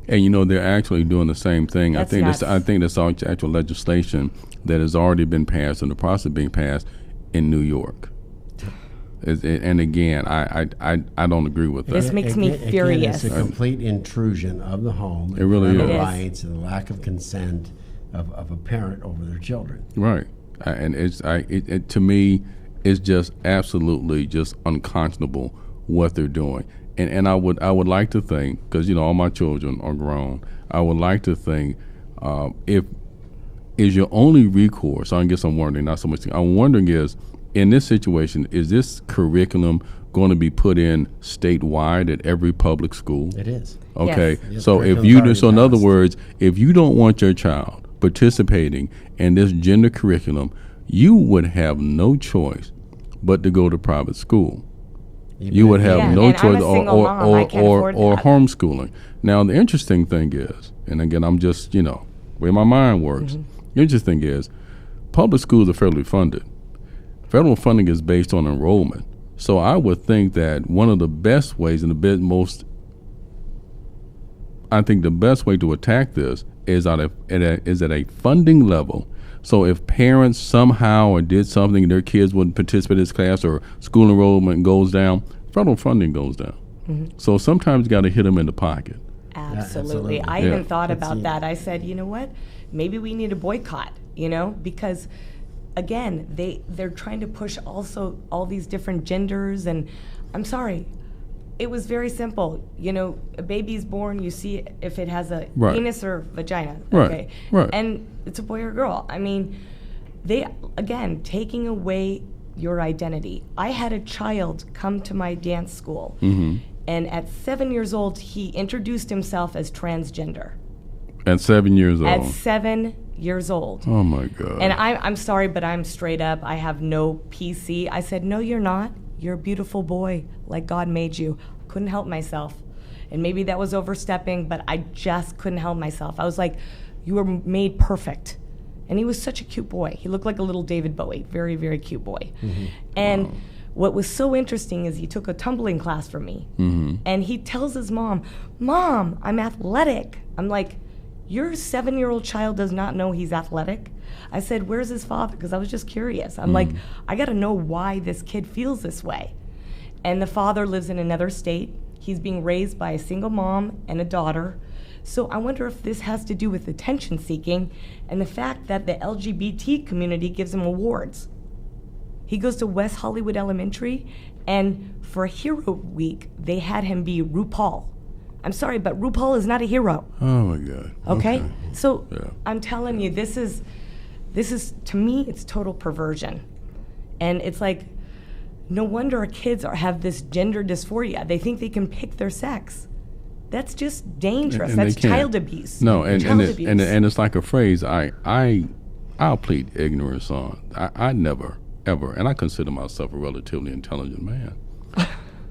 And you know they're actually doing the same thing. That's I nuts. think that's actual legislation that has already been passed, in the process of being passed in New York. And again, I don't agree with that. This makes me Again, furious. it's a complete intrusion of the home. It really parental is. It is. rights and the lack of consent of a parent over their children. Right, and it to me, it's just absolutely just unconscionable what they're doing. And I would like to think, because all my children are grown, I would like to think if is your only recourse. I guess I'm wondering, not so much. I'm wondering is, in this situation, is this curriculum going to be put in statewide at every public school? It is. Okay, Yes, so if curriculum's already so in other passed. words, if you don't want your child participating in this gender curriculum, you would have no choice but to go to private school. You would have Yeah, no and I'm choice, a single mom. I can't afford or that. homeschooling. Now, the interesting thing is, and again, I'm just where my mind works. The interesting thing is, public schools are federally funded. Federal funding is based on enrollment. So I would think that one of the best ways and the best way to attack this is at a funding level. So if parents somehow or did something, their kids wouldn't participate in this class, or school enrollment goes down, federal funding goes down. So sometimes you got to hit them in the pocket. Absolutely. absolutely. I Yeah. even thought That's about it. that. I said, you know what? Maybe we need a boycott, because again, they're trying to push also all these different genders, and I'm sorry. It was very simple. A baby's born, you see if it has a Right. penis or vagina. Right, Okay. right. And it's a boy or girl. I mean, they again taking away your identity. I had a child come to my dance school, and at 7 years old, he introduced himself as transgender. At 7 years At old. 7 years old. Oh my God. And I'm sorry, but I'm straight up. I have no PC. I said, no, you're not. You're a beautiful boy, like God made you. Couldn't help myself. And maybe that was overstepping, but I just couldn't help myself. I was like, you were made perfect. And he was such a cute boy. He looked like a little David Bowie. Very, very cute boy. And what was so interesting is he took a tumbling class from me. And he tells his mom, Mom, I'm athletic. I'm like, your 7-year-old child does not know he's athletic? I said, where's his father? Because I was just curious. I'm like, I got to know why this kid feels this way. And the father lives in another state. He's being raised by a single mom and a daughter. So I wonder if this has to do with attention seeking and the fact that the LGBT community gives him awards. He goes to West Hollywood Elementary, and for Hero Week, they had him be RuPaul. I'm sorry, but RuPaul is not a hero. Oh my God. Okay? So Yeah. I'm telling you, this is to me, it's total perversion. And it's like, no wonder our kids have this gender dysphoria. They think they can pick their sex. That's just dangerous. And That's they can't. child abuse. No, and child and, abuse. and it's like a phrase I'll plead ignorance on. I never ever, and I consider myself a relatively intelligent man.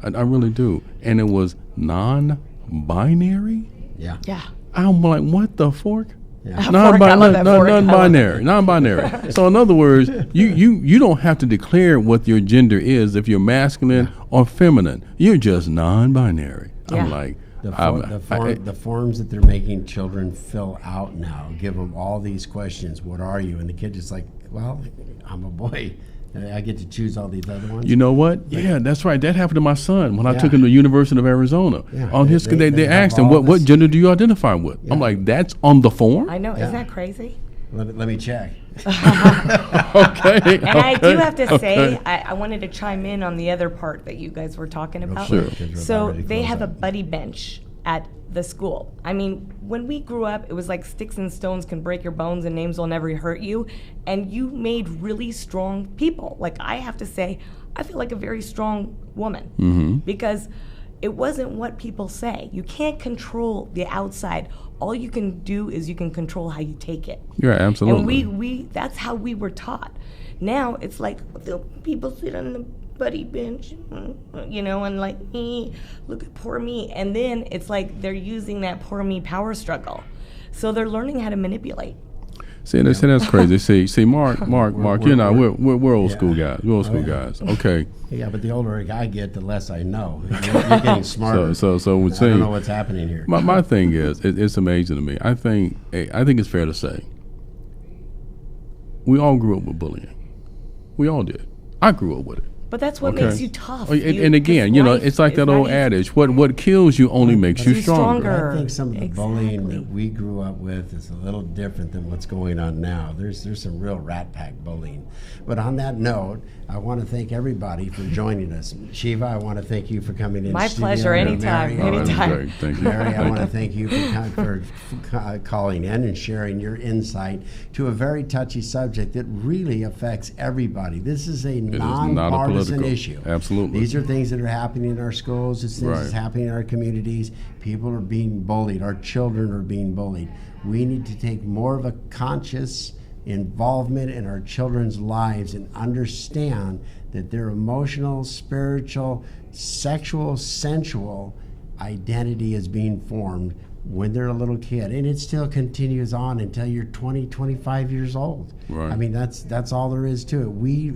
I really do. And it was non-binary. Yeah. Yeah. I'm like, what the fork? Yeah. Fork, I love that fork. I love Non-binary. Non-binary. So in other words, you don't have to declare what your gender is if you're masculine or feminine. You're just non-binary. I'm Yeah. like, The forms that they're making children fill out now give them all these questions. What are you? And the kid is like, well, I'm a boy. I get to choose all these other ones. You know what? Yeah, that's right. That happened to my son when I Yeah. took him to the University of Arizona. Yeah, On his, they asked him, have all what this- gender do you identify with? I'm like, that's on the form? I know, Yeah. isn't that crazy? Let me check. Okay. And I do have to okay. say, I wanted to chime in on the other part that you guys were talking about. Sure. Kids are So already they close have a up. buddy bench at the school. I mean, when we grew up, it was like sticks and stones can break your bones and names will never hurt you. And you made really strong people. Like, I have to say, I feel like a very strong woman because it wasn't what people say. You can't control the outside. All you can do is you can control how you take it. Yeah, absolutely. And we that's how we were taught. Now it's like the people sit on the buddy bench, you know, and like me, look at poor me. And then it's like they're using that poor me power struggle. So they're learning how to manipulate. See, that's crazy. See, Mark, you and I, we're old school guys. We're old school yeah. guys. Okay. Yeah, but the older I get, the less I know. You're getting smarter. So we're I saying, don't know what's happening here. my thing is, it's amazing to me. I think it's fair to say we all grew up with bullying. We all did. I grew up with it. But that's what Okay. makes you tough. And again, you know, it's like that old adage: what kills you only makes you You're stronger. stronger. I think some of the bullying Exactly. that we grew up with is a little different than what's going on now. There's some real rat pack bullying. But on that note, I want to thank everybody for joining us. Shiva, I want to thank you for coming in. My studio. pleasure. Anytime. Mary, Oh, that was Anytime. great. Thank you. Mary, I Thank want to you. thank you for calling in and sharing your insight to a very touchy subject that really affects everybody. This is a not a nonpartisan political. issue. Absolutely. These are things that are happening in our schools. It's things that's Right. happening in our communities. People are being bullied. Our children are being bullied. We need to take more of a conscious involvement in our children's lives and understand that their emotional, spiritual, sexual, sensual identity is being formed when they're a little kid, and it still continues on until you're 20, 25 years old. Right. I mean, that's all there is to it. We're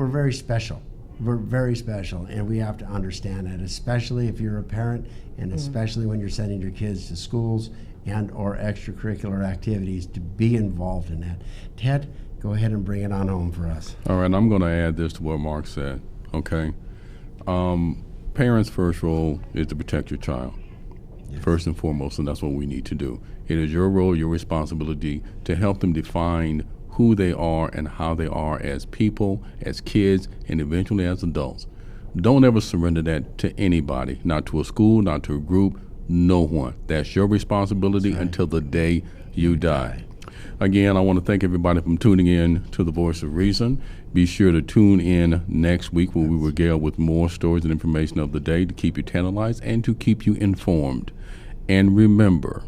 very special. We're very special, and we have to understand that, especially if you're a parent, and especially when you're sending your kids to schools and or extracurricular activities, to be involved in that. Ted, go ahead and bring it on home for us. All right, I'm going to add this to what Mark said. Okay, parents' first role is to protect your child, first and foremost, and that's what we need to do. It is your role, your responsibility to help them define who they are and how they are as people, as kids, and eventually as adults. Don't ever surrender that to anybody, not to a school, not to a group, no one. That's your responsibility until the day you die. Again, I want to thank everybody for tuning in to The Voice of Reason. Be sure to tune in next week when we regale with more stories and information of the day to keep you tantalized and to keep you informed. And remember,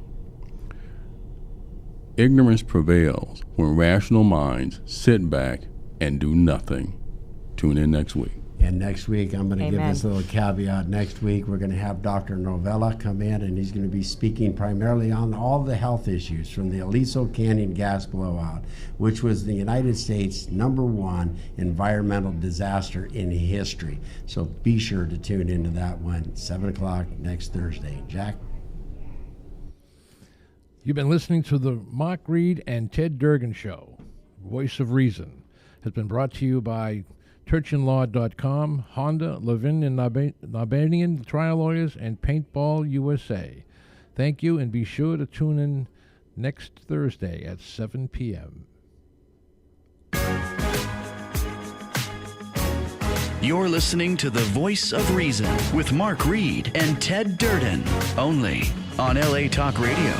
ignorance prevails when rational minds sit back and do nothing. Tune in next week. And next week, I'm going to give Amen. this little caveat. Next week, we're going to have Dr. Novella come in, and he's going to be speaking primarily on all the health issues from the Aliso Canyon gas blowout, which was the United States' #1 environmental disaster in history. So be sure to tune into that one, 7 o'clock next Thursday. Jack? You've been listening to the Mark Reed and Ted Durgan Show. Voice of Reason has been brought to you by TurchinLaw.com, Honda, Levin and Nabanian Trial Lawyers, and Paintball USA. Thank you, and be sure to tune in next Thursday at 7 p.m. You're listening to The Voice of Reason with Mark Reed and Ted Durden, only on LA Talk Radio.